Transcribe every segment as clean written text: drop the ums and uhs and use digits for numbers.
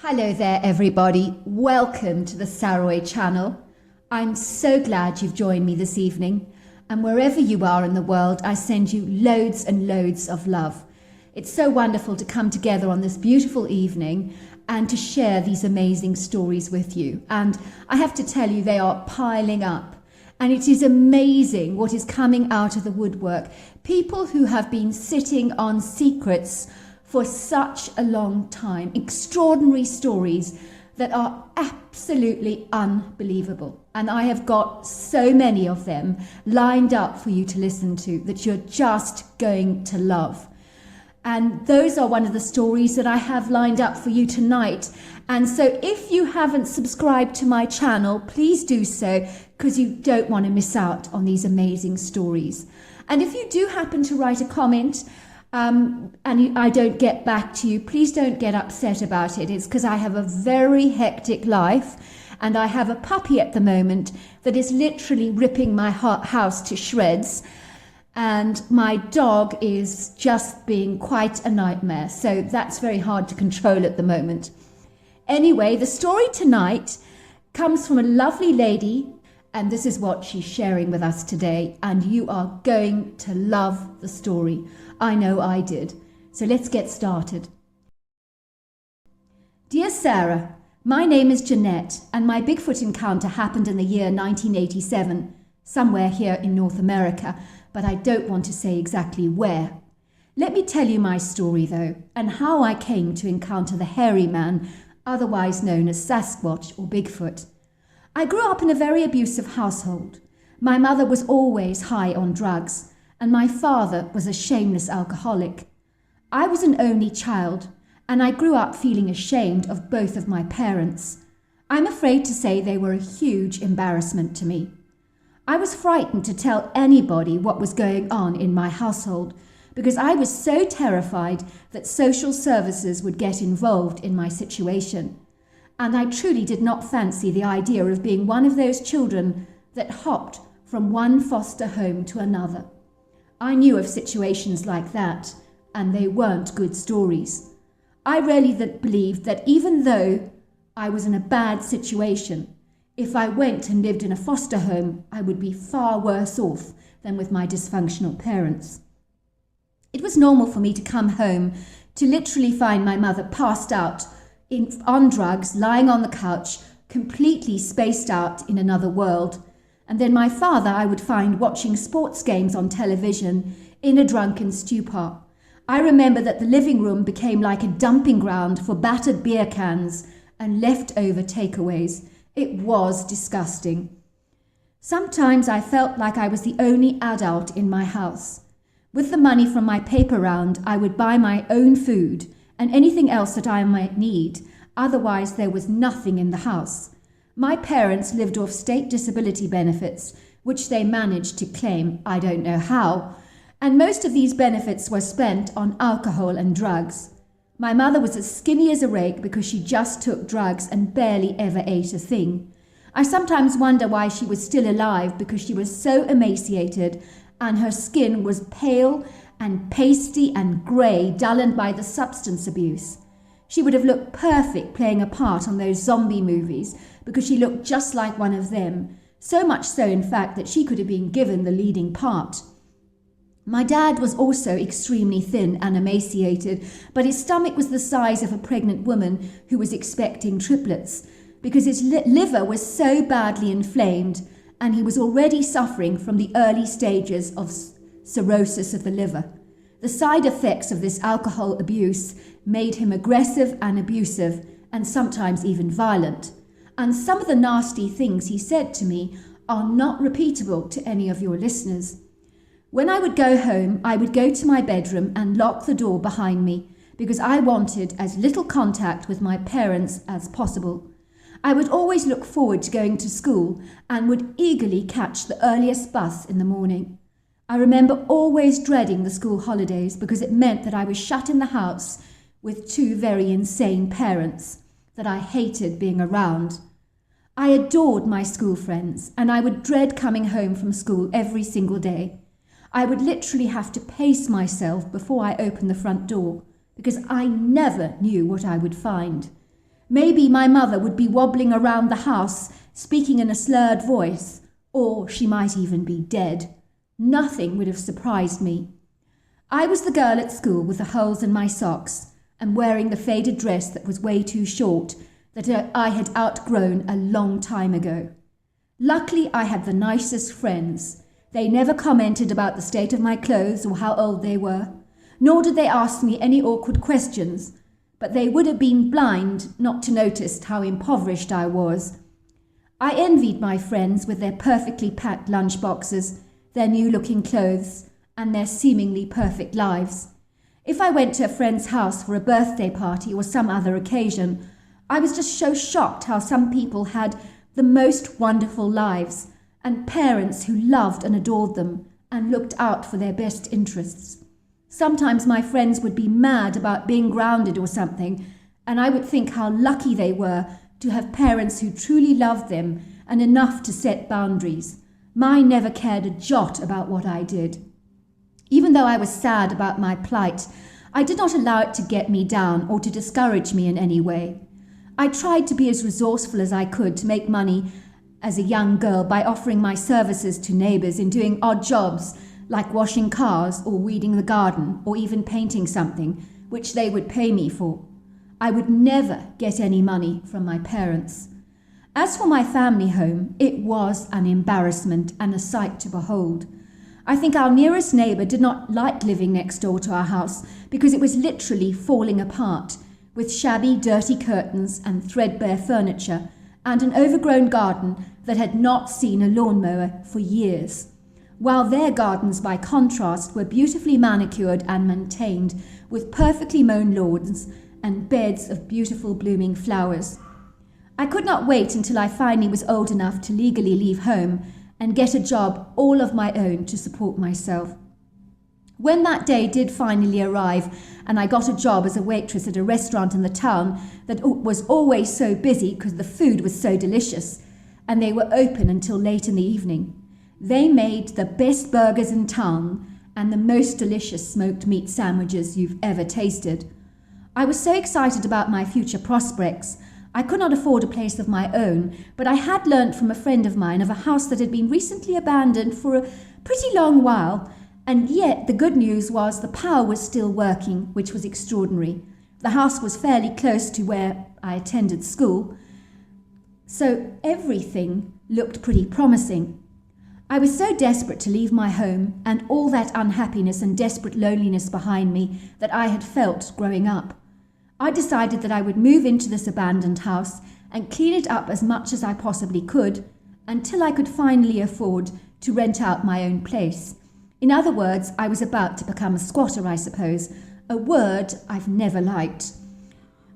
Hello there everybody, welcome to the Saroy channel. I'm so glad you've joined me this evening, and wherever you are in the world I send you loads and loads of love. It's so wonderful to come together on this beautiful evening and to share these amazing stories with you, and I have to tell you they are piling up. And it is amazing what is coming out of the woodwork. People who have been sitting on secrets for such a long time. Extraordinary stories that are absolutely unbelievable. And I have got so many of them lined up for you to listen to that you're just going to love. And those are one of the stories that I have lined up for you tonight. And so if you haven't subscribed to my channel, please do so, because you don't want to miss out on these amazing stories. And if you do happen to write a comment, and I don't get back to you, please don't get upset about it. It's because I have a very hectic life and I have a puppy at the moment that is literally ripping my house to shreds, and my dog is just being quite a nightmare, so that's very hard to control at the moment. Anyway, the story tonight comes from a lovely lady, and this is what she's sharing with us today, and you are going to love the story. I know I did. So let's get started. Dear Sarah, my name is Jeanette, and my Bigfoot encounter happened in the year 1987, somewhere here in North America, but I don't want to say exactly where. Let me tell you my story though, and how I came to encounter the hairy man, otherwise known as Sasquatch or Bigfoot. I grew up in a very abusive household. My mother was always high on drugs, and my father was a shameless alcoholic. I was an only child, and I grew up feeling ashamed of both of my parents. I'm afraid to say they were a huge embarrassment to me. I was frightened to tell anybody what was going on in my household, because I was so terrified that social services would get involved in my situation. And I truly did not fancy the idea of being one of those children that hopped from one foster home to another. I knew of situations like that, and they weren't good stories. I really believed that even though I was in a bad situation, if I went and lived in a foster home, I would be far worse off than with my dysfunctional parents. It was normal for me to come home to literally find my mother passed out on drugs, lying on the couch, completely spaced out in another world. And then my father I would find watching sports games on television in a drunken stupor. I remember that the living room became like a dumping ground for battered beer cans and leftover takeaways. It was disgusting. Sometimes I felt like I was the only adult in my house. With the money from my paper round, I would buy my own food and anything else that I might need. Otherwise, there was nothing in the house. My parents lived off state disability benefits, which they managed to claim, I don't know how, and most of these benefits were spent on alcohol and drugs. My mother was as skinny as a rake because she just took drugs and barely ever ate a thing. I sometimes wonder why she was still alive, because she was so emaciated and her skin was pale and pasty and grey, dulled by the substance abuse. She would have looked perfect playing a part on those zombie movies, because she looked just like one of them, so much so in fact that she could have been given the leading part. My dad was also extremely thin and emaciated, but his stomach was the size of a pregnant woman who was expecting triplets, because his liver was so badly inflamed, and he was already suffering from the early stages of cirrhosis of the liver. The side effects of this alcohol abuse made him aggressive and abusive, and sometimes even violent. And some of the nasty things he said to me are not repeatable to any of your listeners. When I would go home, I would go to my bedroom and lock the door behind me, because I wanted as little contact with my parents as possible. I would always look forward to going to school and would eagerly catch the earliest bus in the morning. I remember always dreading the school holidays, because it meant that I was shut in the house with two very insane parents that I hated being around. I adored my school friends, and I would dread coming home from school every single day. I would literally have to pace myself before I opened the front door, because I never knew what I would find. Maybe my mother would be wobbling around the house, speaking in a slurred voice, or she might even be dead. Nothing would have surprised me. I was the girl at school with the holes in my socks and wearing the faded dress that was way too short that I had outgrown a long time ago. Luckily, I had the nicest friends. They never commented about the state of my clothes or how old they were, nor did they ask me any awkward questions, but they would have been blind not to notice how impoverished I was. I envied my friends with their perfectly packed lunch boxes, their new-looking clothes, and their seemingly perfect lives. If I went to a friend's house for a birthday party or some other occasion, I was just so shocked how some people had the most wonderful lives, and parents who loved and adored them and looked out for their best interests. Sometimes my friends would be mad about being grounded or something, and I would think how lucky they were to have parents who truly loved them and enough to set boundaries. Mine never cared a jot about what I did. Even though I was sad about my plight, I did not allow it to get me down or to discourage me in any way. I tried to be as resourceful as I could to make money as a young girl by offering my services to neighbours in doing odd jobs like washing cars or weeding the garden or even painting something, which they would pay me for. I would never get any money from my parents. As for my family home, it was an embarrassment and a sight to behold. I think our nearest neighbour did not like living next door to our house because it was literally falling apart, with shabby, dirty curtains and threadbare furniture, and an overgrown garden that had not seen a lawnmower for years, while their gardens, by contrast, were beautifully manicured and maintained, with perfectly mown lawns and beds of beautiful blooming flowers. I could not wait until I finally was old enough to legally leave home and get a job all of my own to support myself. When that day did finally arrive and I got a job as a waitress at a restaurant in the town that was always so busy because the food was so delicious, and they were open until late in the evening, they made the best burgers in town and the most delicious smoked meat sandwiches you've ever tasted. I was so excited about my future prospects. I could not afford a place of my own, but I had learnt from a friend of mine of a house that had been recently abandoned for a pretty long while, and yet the good news was the power was still working, which was extraordinary. The house was fairly close to where I attended school, so everything looked pretty promising. I was so desperate to leave my home and all that unhappiness and desperate loneliness behind me that I had felt growing up. I decided that I would move into this abandoned house and clean it up as much as I possibly could until I could finally afford to rent out my own place. In other words, I was about to become a squatter, I suppose, a word I've never liked.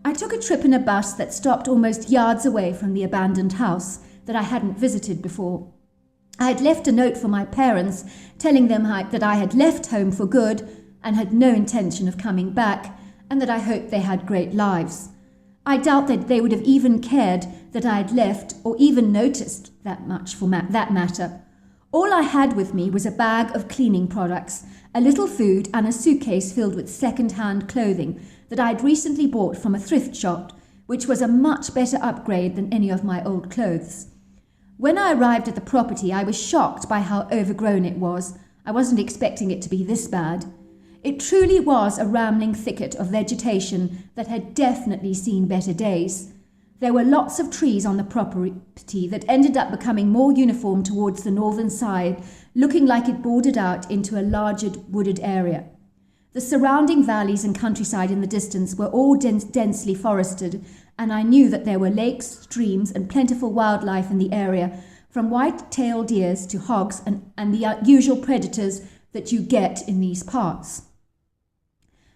I took a trip in a bus that stopped almost yards away from the abandoned house that I hadn't visited before. I had left a note for my parents telling them that I had left home for good and had no intention of coming back, and that I hoped they had great lives. I doubt that they would have even cared that I had left or even noticed that much for that matter. All I had with me was a bag of cleaning products, a little food, and a suitcase filled with second-hand clothing that I had recently bought from a thrift shop, which was a much better upgrade than any of my old clothes. When I arrived at the property, I was shocked by how overgrown it was. I wasn't expecting it to be this bad. It truly was a rambling thicket of vegetation that had definitely seen better days. There were lots of trees on the property that ended up becoming more uniform towards the northern side, looking like it bordered out into a larger wooded area. The surrounding valleys and countryside in the distance were all densely forested, and I knew that there were lakes, streams, and plentiful wildlife in the area, from white-tailed deers to hogs and the usual predators that you get in these parts.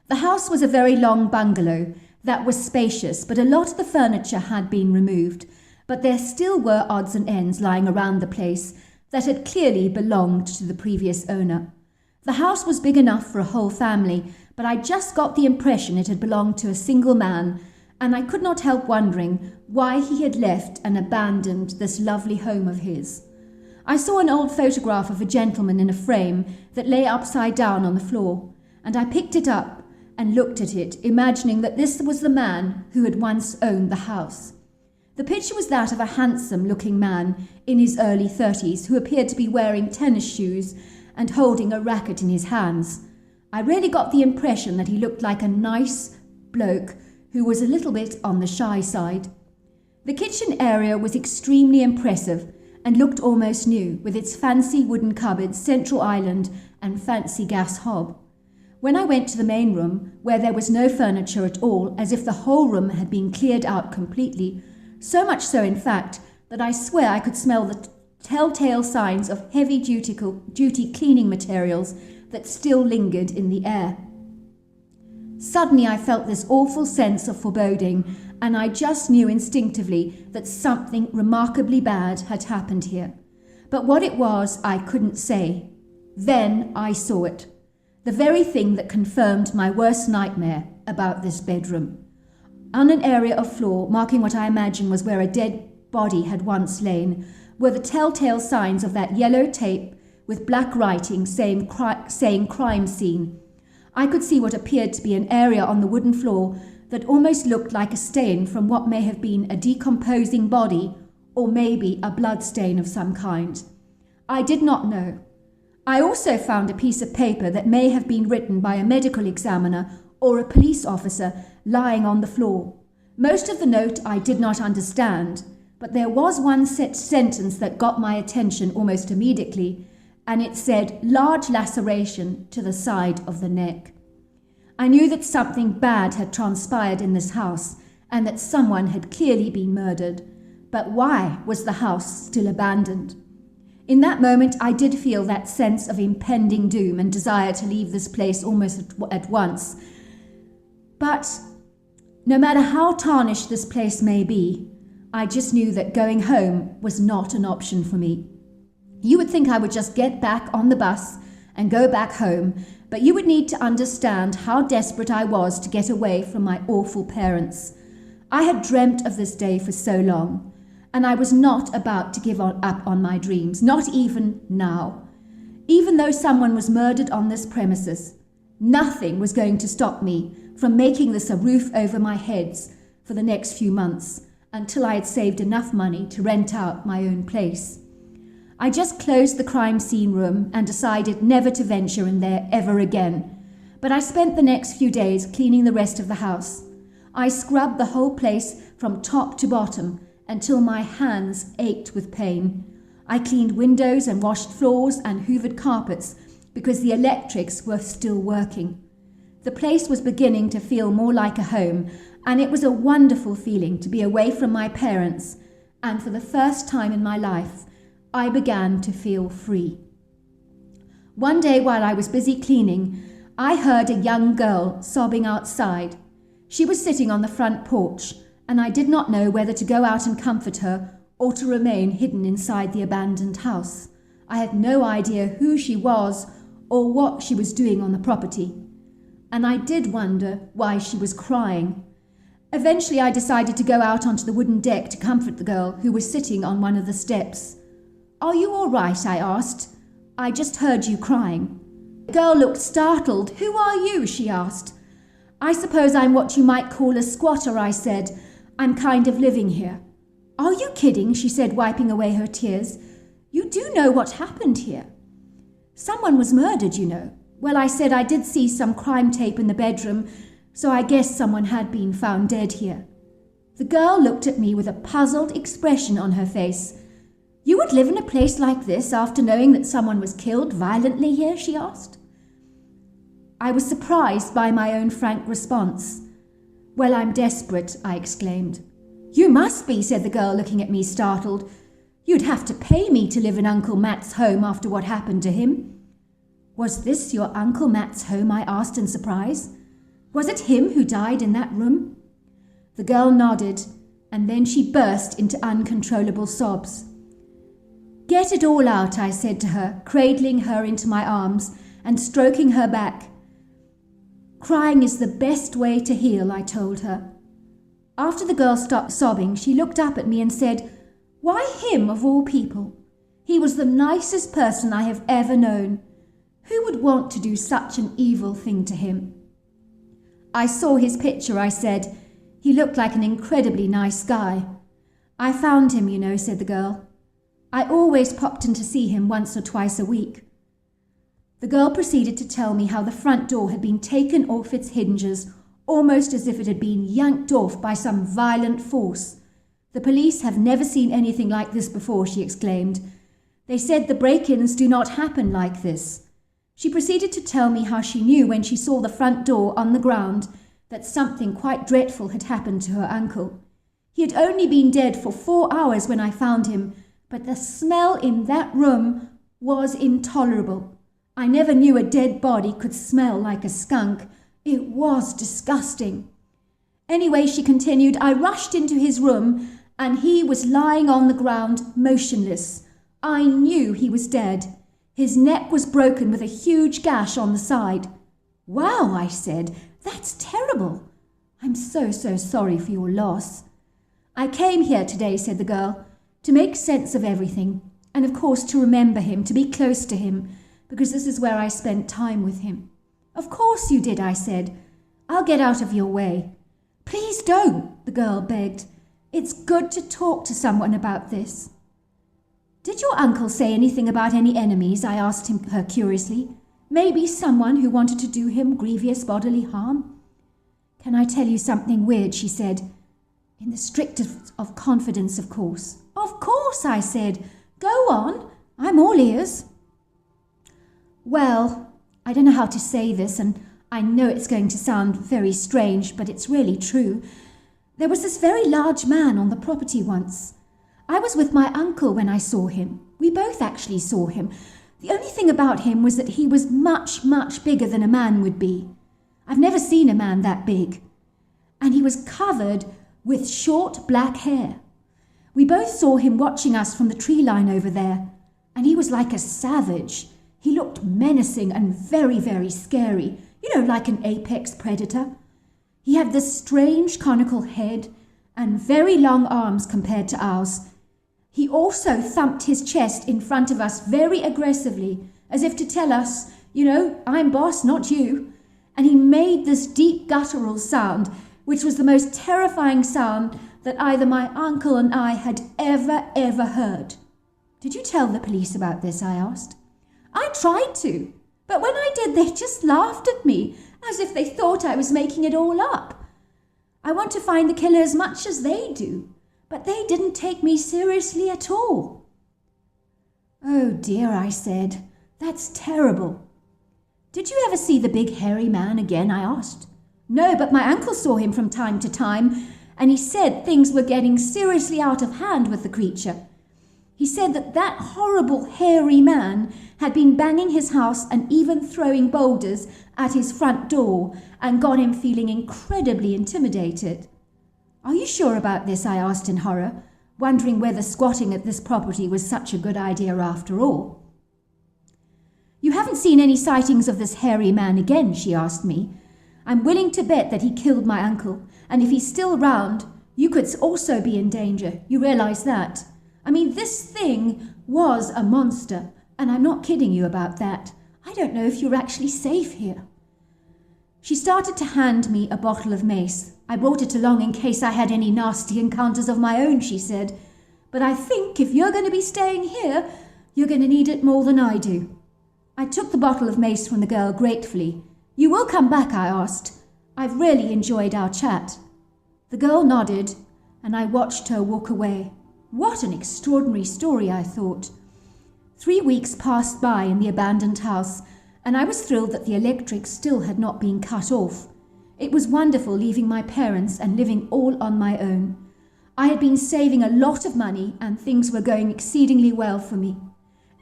The house was a very long bungalow that was spacious, but a lot of the furniture had been removed, but there still were odds and ends lying around the place that had clearly belonged to the previous owner. The house was big enough for a whole family, but I just got the impression it had belonged to a single man, and I could not help wondering why he had left and abandoned this lovely home of his. I saw an old photograph of a gentleman in a frame that lay upside down on the floor, and I picked it up and looked at it, imagining that this was the man who had once owned the house. The picture was that of a handsome-looking man in his early 30s who appeared to be wearing tennis shoes and holding a racket in his hands. I really got the impression that he looked like a nice bloke who was a little bit on the shy side. The kitchen area was extremely impressive and looked almost new, with its fancy wooden cupboards, central island and fancy gas hob. When I went to the main room, where there was no furniture at all, as if the whole room had been cleared out completely, so much so in fact that I swear I could smell the telltale signs of heavy-duty cleaning materials that still lingered in the air. Suddenly I felt this awful sense of foreboding, and I just knew instinctively that something remarkably bad had happened here. But what it was, I couldn't say. Then I saw it. The very thing that confirmed my worst nightmare about this bedroom. On an area of floor, marking what I imagine was where a dead body had once lain, were the telltale signs of that yellow tape with black writing saying crime scene. I could see what appeared to be an area on the wooden floor that almost looked like a stain from what may have been a decomposing body or maybe a blood stain of some kind. I did not know. I also found a piece of paper that may have been written by a medical examiner or a police officer lying on the floor. Most of the note I did not understand, but there was one sentence that got my attention almost immediately, and it said, "large laceration to the side of the neck." I knew that something bad had transpired in this house, and that someone had clearly been murdered. But why was the house still abandoned? In that moment, I did feel that sense of impending doom and desire to leave this place almost at once. But no matter how tarnished this place may be, I just knew that going home was not an option for me. You would think I would just get back on the bus and go back home, but you would need to understand how desperate I was to get away from my awful parents. I had dreamt of this day for so long, and I was not about to give up on my dreams, not even now. Even though someone was murdered on this premises, nothing was going to stop me from making this a roof over my heads for the next few months, until I had saved enough money to rent out my own place. I just closed the crime scene room and decided never to venture in there ever again. But I spent the next few days cleaning the rest of the house. I scrubbed the whole place from top to bottom until my hands ached with pain. I cleaned windows and washed floors and hoovered carpets because the electrics were still working. The place was beginning to feel more like a home, and it was a wonderful feeling to be away from my parents, and for the first time in my life, I began to feel free. One day while I was busy cleaning, I heard a young girl sobbing outside. She was sitting on the front porch, and I did not know whether to go out and comfort her or to remain hidden inside the abandoned house. I had no idea who she was or what she was doing on the property, and I did wonder why she was crying. Eventually I decided to go out onto the wooden deck to comfort the girl who was sitting on one of the steps. "Are you all right?" I asked. "I just heard you crying." The girl looked startled. "Who are you?" she asked. "I suppose I'm what you might call a squatter," I said. "I'm kind of living here." "Are you kidding?" she said, wiping away her tears. "You do know what happened here." "Someone was murdered, you know." "Well," I said, "I did see some crime tape in the bedroom, so I guess someone had been found dead here." The girl looked at me with a puzzled expression on her face. "You would live in a place like this after knowing that someone was killed violently here?" she asked. I was surprised by my own frank response. "Well, I'm desperate," I exclaimed. "You must be," said the girl, looking at me startled. "You'd have to pay me to live in Uncle Matt's home after what happened to him." "Was this your Uncle Matt's home?" I asked in surprise. "Was it him who died in that room?" The girl nodded, and then she burst into uncontrollable sobs. "Get it all out," I said to her, cradling her into my arms and stroking her back. "Crying is the best way to heal," I told her. After the girl stopped sobbing, she looked up at me and said, "Why him of all people? He was the nicest person I have ever known. Who would want to do such an evil thing to him?" I saw his picture, I said. He looked like an incredibly nice guy. I found him, you know, said the girl. I always popped in to see him once or twice a week. The girl proceeded to tell me how the front door had been taken off its hinges, almost as if it had been yanked off by some violent force. The police have never seen anything like this before, she exclaimed. They said the break-ins do not happen like this. She proceeded to tell me how she knew when she saw the front door on the ground that something quite dreadful had happened to her uncle. He had only been dead for 4 hours when I found him, but the smell in that room was intolerable. I never knew a dead body could smell like a skunk. It was disgusting. Anyway, she continued, I rushed into his room and he was lying on the ground, motionless. I knew he was dead. His neck was broken with a huge gash on the side. Wow, I said, that's terrible. I'm so sorry for your loss. I came here today, said the girl, to make sense of everything, and of course to remember him, to be close to him, because this is where I spent time with him. Of course you did, I said. I'll get out of your way. Please don't, the girl begged. It's good to talk to someone about this. Did your uncle say anything about any enemies? I asked her curiously. Maybe someone who wanted to do him grievous bodily harm? Can I tell you something weird, she said. In the strictest of confidence, of course. Of course, I said. Go on. I'm all ears. Well, I don't know how to say this, and I know it's going to sound very strange, but it's really true. There was this very large man on the property once. I was with my uncle when I saw him. We both actually saw him. The only thing about him was that he was much bigger than a man would be. I've never seen a man that big. And he was covered with short black hair. We both saw him watching us from the tree line over there, and he was like a savage. He looked menacing and very scary, you know, like an apex predator. He had this strange conical head and very long arms compared to ours. He also thumped his chest in front of us very aggressively, as if to tell us, you know, I'm boss, not you. And he made this deep guttural sound, which was the most terrifying sound that either my uncle and I had ever heard. Did you tell the police about this? I asked. I tried to, but when I did, they just laughed at me, as if they thought I was making it all up. I want to find the killer as much as they do, but they didn't take me seriously at all. Oh dear, I said, that's terrible. Did you ever see the big hairy man again? I asked. No, but my uncle saw him from time to time, and he said things were getting seriously out of hand with the creature. He said that horrible hairy man had been banging his house and even throwing boulders at his front door and got him feeling incredibly intimidated. Are you sure about this? I asked in horror, wondering whether squatting at this property was such a good idea after all. You haven't seen any sightings of this hairy man again? She asked me. I'm willing to bet that he killed my uncle, and if he's still around, you could also be in danger. You realise that? I mean, this thing was a monster, and I'm not kidding you about that. I don't know if you're actually safe here. She started to hand me a bottle of mace. I brought it along in case I had any nasty encounters of my own, she said. But I think if you're going to be staying here, you're going to need it more than I do. I took the bottle of mace from the girl gratefully. You will come back? I asked. I've really enjoyed our chat. The girl nodded, and I watched her walk away. What an extraordinary story, I thought. 3 weeks passed by in the abandoned house, and I was thrilled that the electric still had not been cut off. It was wonderful leaving my parents and living all on my own. I had been saving a lot of money, and things were going exceedingly well for me.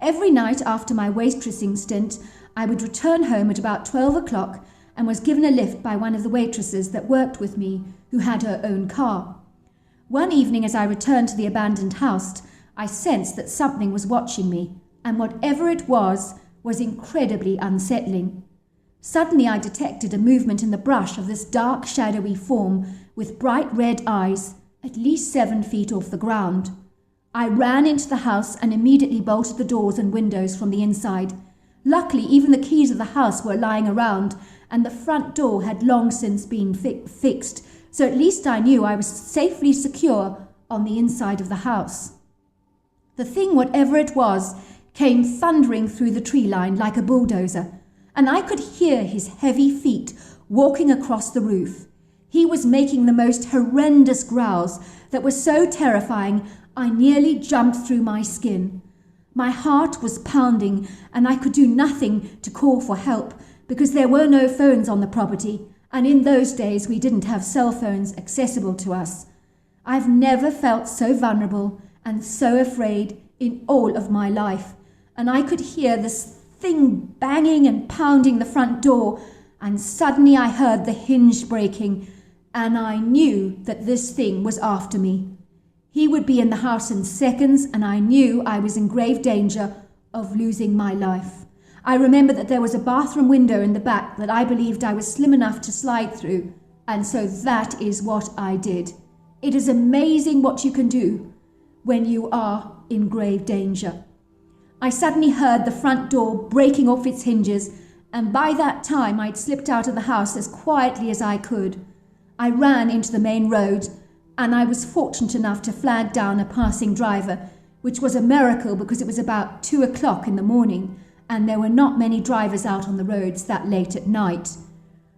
Every night after my waitressing stint, I would return home at about 12 o'clock and was given a lift by one of the waitresses that worked with me, who had her own car. One evening as I returned to the abandoned house, I sensed that something was watching me, and whatever it was incredibly unsettling. Suddenly I detected a movement in the brush of this dark, shadowy form with bright red eyes, at least 7 feet off the ground. I ran into the house and immediately bolted the doors and windows from the inside. Luckily, even the keys of the house were lying around, and the front door had long since been fixed, so at least I knew I was safely secure on the inside of the house. The thing, whatever it was, came thundering through the tree line like a bulldozer, and I could hear his heavy feet walking across the roof. He was making the most horrendous growls that were so terrifying I nearly jumped through my skin. My heart was pounding, and I could do nothing to call for help because there were no phones on the property, and in those days we didn't have cell phones accessible to us. I've never felt so vulnerable and so afraid in all of my life, and I could hear this thing banging and pounding the front door, and suddenly I heard the hinge breaking, and I knew that this thing was after me. He would be in the house in seconds, and I knew I was in grave danger of losing my life. I remember that there was a bathroom window in the back that I believed I was slim enough to slide through, and so that is what I did. It is amazing what you can do when you are in grave danger. I suddenly heard the front door breaking off its hinges, and by that time I'd slipped out of the house as quietly as I could. I ran into the main road, and I was fortunate enough to flag down a passing driver, which was a miracle because it was about 2 o'clock in the morning, and there were not many drivers out on the roads that late at night.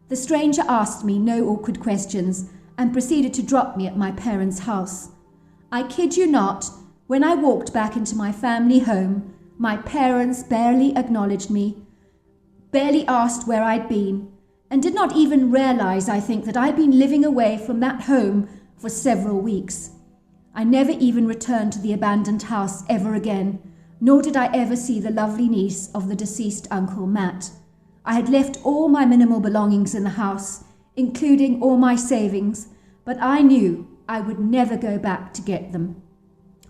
The stranger asked me no awkward questions and proceeded to drop me at my parents' house. I kid you not, when I walked back into my family home, my parents barely acknowledged me, barely asked where I'd been, and did not even realize, I think, that I'd been living away from that home for several weeks. I never even returned to the abandoned house ever again, nor did I ever see the lovely niece of the deceased Uncle Matt. I had left all my minimal belongings in the house, including all my savings, but I knew I would never go back to get them.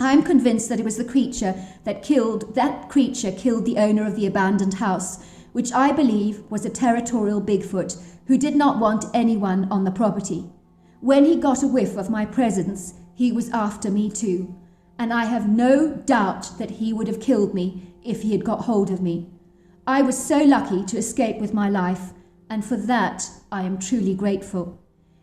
I am convinced that it was that creature killed the owner of the abandoned house, which I believe was a territorial Bigfoot who did not want anyone on the property. When he got a whiff of my presence, he was after me too, and I have no doubt that he would have killed me if he had got hold of me. I was so lucky to escape with my life, and for that I am truly grateful.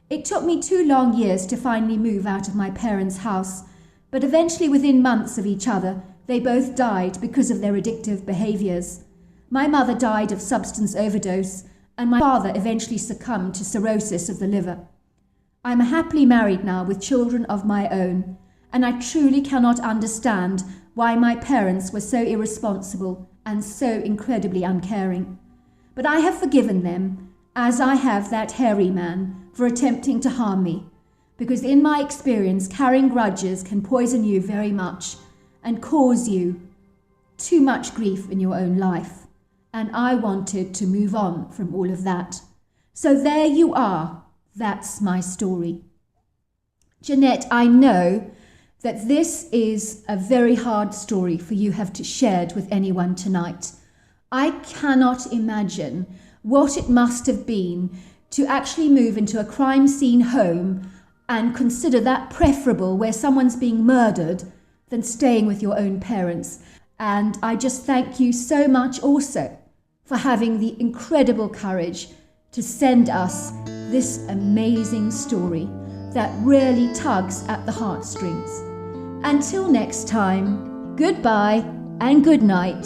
It took me 2 long years to finally move out of my parents' house, but eventually within months of each other, they both died because of their addictive behaviours. My mother died of substance overdose, and my father eventually succumbed to cirrhosis of the liver. I'm happily married now with children of my own, and I truly cannot understand why my parents were so irresponsible and so incredibly uncaring. But I have forgiven them, as I have that hairy man, for attempting to harm me, because in my experience, carrying grudges can poison you very much and cause you too much grief in your own life. And I wanted to move on from all of that. So there you are. That's my story. Jeanette, I know that this is a very hard story for you have to shared with anyone tonight. I cannot imagine what it must have been to actually move into a crime scene home and consider that preferable where someone's being murdered than staying with your own parents. And I just thank you so much also for having the incredible courage to send us this amazing story that really tugs at the heartstrings. Until next time, goodbye and good night.